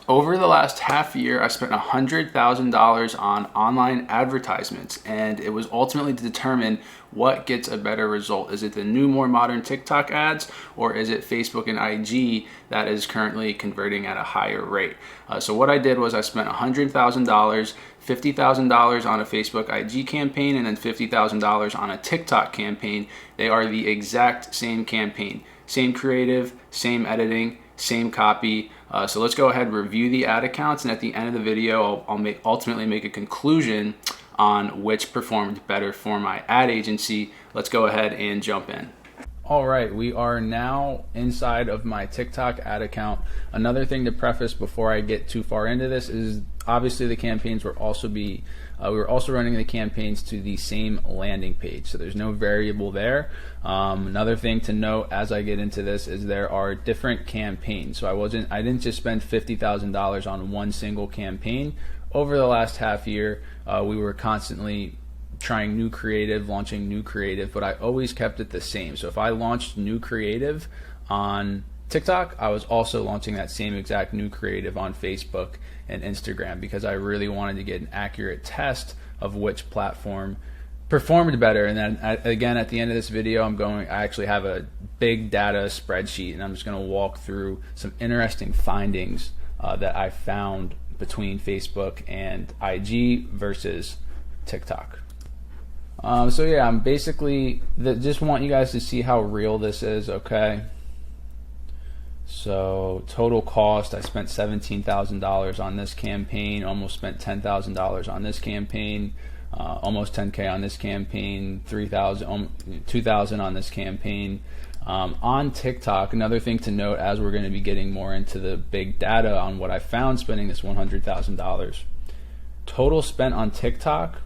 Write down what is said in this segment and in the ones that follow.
Over the last half year, I spent $100,000 on online advertisements, and it was ultimately to determine what gets a better result. Is it the new, more modern TikTok ads, or is it Facebook and IG that is currently converting at a higher rate? So what I did was I spent $100,000, $50,000 on a Facebook IG campaign, and then $50,000 on a TikTok campaign. They are the exact same campaign, same creative, same editing, same copy. So let's go ahead and review the ad accounts, and at the end of the video, I'll ultimately make a conclusion on which performed better for my ad agency. Let's go ahead and jump in. All right, we are now inside of my TikTok ad account. Another thing to preface before I get too far into this is obviously the campaigns were also we're also running the campaigns to the same landing page, so there's no variable there. Another thing to note as I get into this is there are different campaigns. So I didn't just spend $50,000 on one single campaign. Over the last half year, we were constantly trying new creative, launching new creative, but I always kept it the same. So if I launched new creative on TikTok, I was also launching that same exact new creative on Facebook and Instagram, because I really wanted to get an accurate test of which platform performed better. And then again, at the end of this video, I actually have a big data spreadsheet, and I'm just going to walk through some interesting findings that I found between Facebook and IG versus TikTok. So yeah, I'm basically just want you guys to see how real this is, okay? So total cost, I spent $17,000 on this campaign, almost spent $10,000 on this campaign, almost 10K on this campaign, $2,000 on this campaign. On TikTok, another thing to note as we're going to be getting more into the big data on what I found spending this $100,000. Total spent on TikTok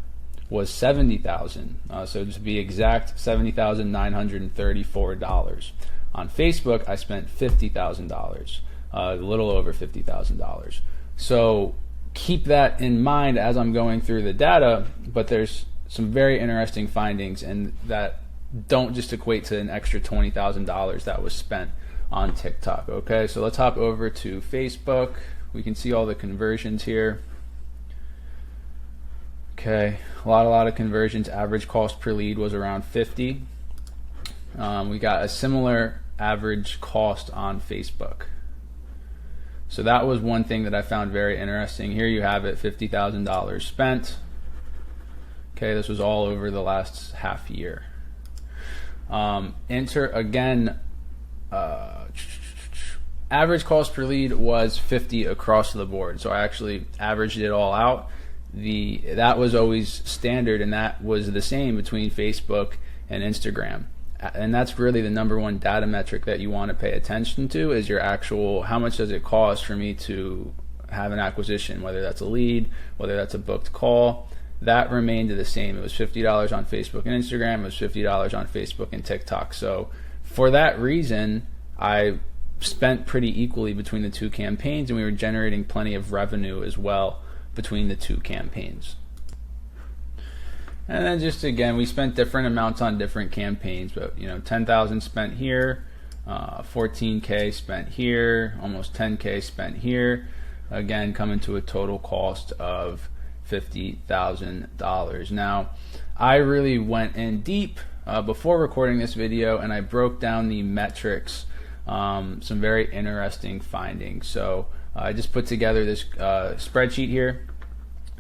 was $70,000. So to be exact, $70,934. On Facebook, I spent $50,000, a little over $50,000. So keep that in mind as I'm going through the data, but there's some very interesting findings, and that don't just equate to an extra $20,000 that was spent on TikTok. Okay, so let's hop over to Facebook. We can see all the conversions here. Okay, a lot of conversions. Average cost per lead was around 50. We got a similar average cost on Facebook. So that was one thing that I found very interesting. Here you have it, $50,000 spent. Okay, this was all over the last half year. Average cost per lead was 50 across the board. So I actually averaged it all out. That was always standard, and that was the same between Facebook and Instagram. And that's really the number one data metric that you want to pay attention to, is your actual, how much does it cost for me to have an acquisition, whether that's a lead, whether that's a booked call. That remained the same. It was $50 on Facebook and Instagram. It was $50 on Facebook and TikTok. So for that reason, I spent pretty equally between the two campaigns, and we were generating plenty of revenue as well between the two campaigns. And then just again, we spent different amounts on different campaigns, but you know, 10,000 spent here, 14K spent here, almost 10K spent here. Again, coming to a total cost of $50,000. Now, I really went in deep before recording this video, and I broke down the metrics, some very interesting findings. So I just put together this spreadsheet here.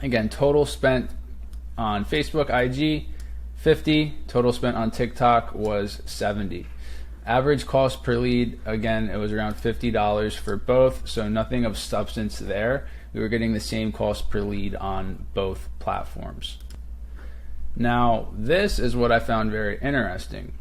Again, total spent on Facebook, IG, 50. Total spent on TikTok was 70. Average cost per lead, again, it was around $50 for both, so nothing of substance there. We were getting the same cost per lead on both platforms. Now, this is what I found very interesting.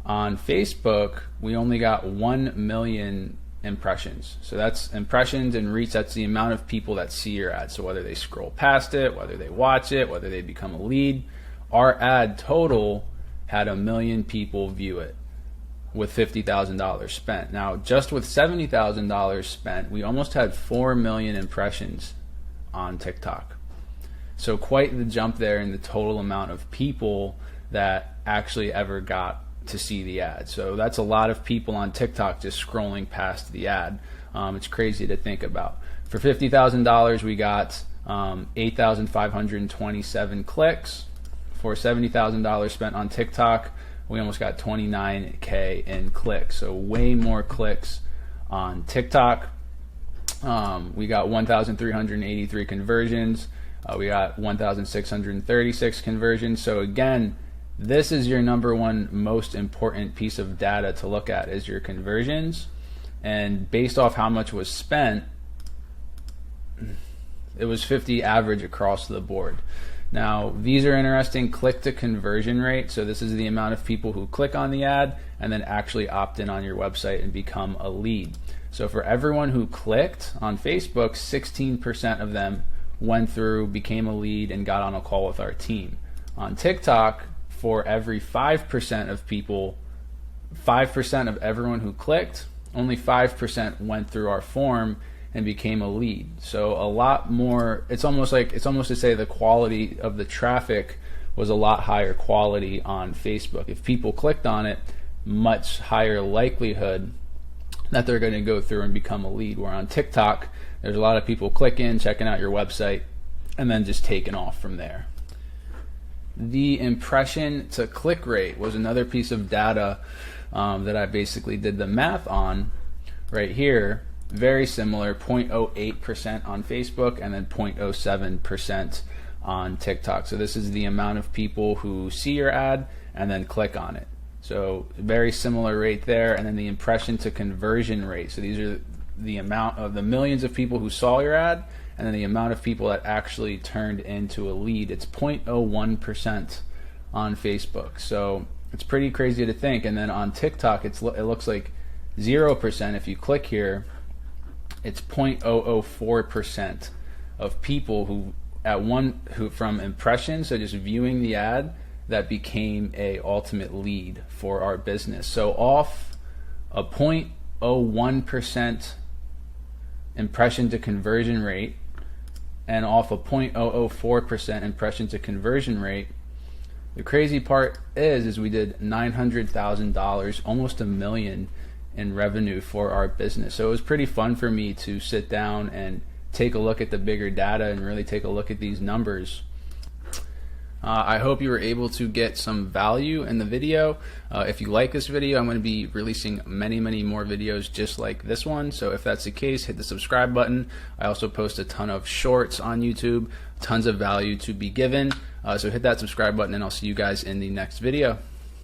On Facebook, we only got 1 million impressions. So that's impressions and reach. That's the amount of people that see your ad. So whether they scroll past it, whether they watch it, whether they become a lead, our ad total had 1 million people view it with $50,000 spent. Now, just with $70,000 spent, we almost had 4 million impressions on TikTok. So quite the jump there in the total amount of people that actually ever got to see the ad. So that's a lot of people on TikTok just scrolling past the ad. It's crazy to think about. For $50,000, we got 8,527 clicks. For $70,000 spent on TikTok, we almost got 29K in clicks. So way more clicks on TikTok. We got 1,383 conversions. We got 1,636 conversions. So again, this is your number one most important piece of data to look at, is your conversions. And based off how much was spent, it was 50 average across the board. Now, these are interesting. Click to conversion rate. So this is the amount of people who click on the ad and then actually opt in on your website and become a lead. So for everyone who clicked on Facebook, 16% of them went through, became a lead, and got on a call with our team. On TikTok, for every 5% of people, 5% of everyone who clicked, only 5% went through our form and became a lead. So a lot more, it's almost to say the quality of the traffic was a lot higher quality on Facebook. If people clicked on it, much higher likelihood that they're going to go through and become a lead. Where on TikTok, there's a lot of people clicking, checking out your website, and then just taking off from there. The impression to click rate was another piece of data that I basically did the math on right here. Very similar, 0.08% on Facebook and then 0.07% on TikTok. So this is the amount of people who see your ad and then click on it. So very similar rate there. And then the impression to conversion rate. So these are the amount of the millions of people who saw your ad and then the amount of people that actually turned into a lead. It's 0.01% on Facebook. So it's pretty crazy to think. And then on TikTok, it looks like 0%. If you click here, it's 0.004% of people who from impressions, so just viewing the ad, that became a ultimate lead for our business. So off a 0.01% impression to conversion rate and off a 0.004% impression to conversion rate, the crazy part is we did $900,000, almost $1 million in revenue for our business. So it was pretty fun for me to sit down and take a look at the bigger data and really take a look at these numbers. I hope you were able to get some value in the video. If you like this video, I'm going to be releasing many more videos just like this one. So if that's the case, hit the subscribe button. I also post a ton of shorts on YouTube, tons of value to be given. So hit that subscribe button and I'll see you guys in the next video.